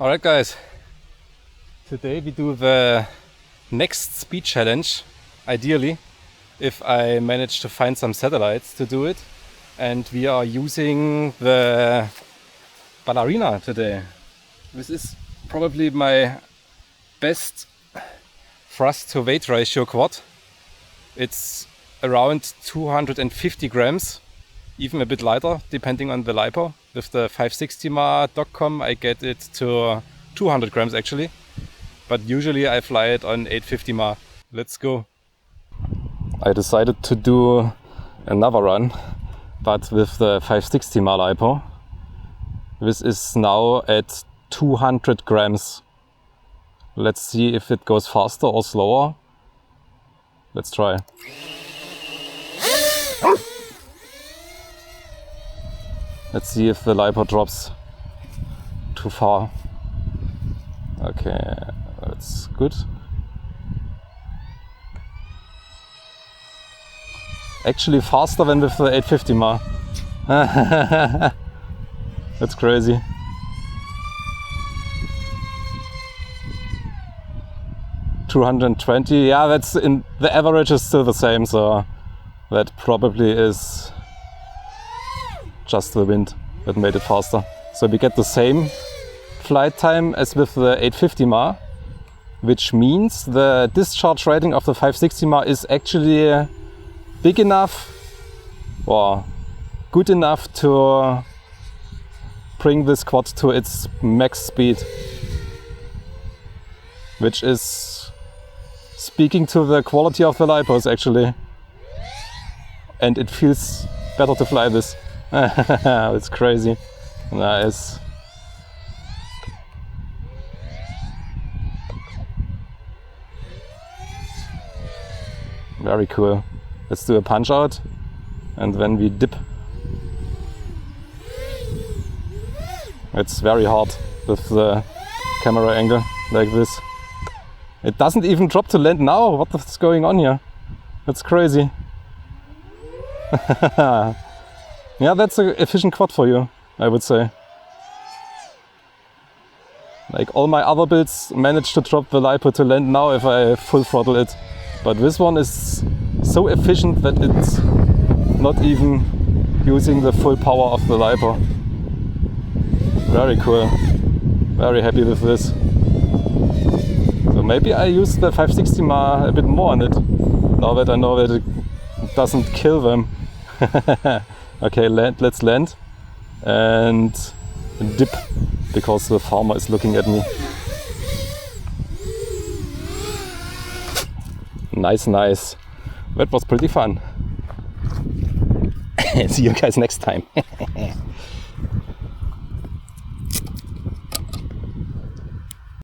Alright guys, today we do the next speed challenge, ideally, if I manage to find some satellites to do it. And we are using the Ballerina today. This is probably my best thrust to weight ratio quad. It's around 250 grams, even a bit lighter depending on the LiPo. With the 560 mAh Dogcom I get it to 200 grams actually, but usually I fly it on 850 mAh. Let's go. I decided to do another run, but with the 560 mAh LiPo. This is now at 200 grams. Let's see if it goes faster or slower. Let's try. Let's see if the LiPo drops too far. Okay, that's good. Actually faster than with the 850 mAh. That's crazy. $220, yeah, that's in the average is still the same, so that probably is just the wind that made it faster. So we get the same flight time as with the 850 mAh, which means the discharge rating of the 560 mAh is actually big enough or good enough to bring this quad to its max speed, which is speaking to the quality of the LiPos actually, and it feels better to fly this. It's crazy. Nice. Very cool. Let's do a punch out and then we dip. It's very hard with the camera angle like this. It doesn't even drop to land now. What is going on here? That's crazy. Yeah, that's an efficient quad for you, I would say. Like all my other builds manage to drop the LiPo to land now if I full throttle it. But this one is so efficient that it's not even using the full power of the LiPo. Very cool. Very happy with this. So maybe I use the 560 mAh a bit more on it, now that I know that it doesn't kill them. Okay, let's land and dip, because the farmer is looking at me. Nice, nice. That was pretty fun. See you guys next time.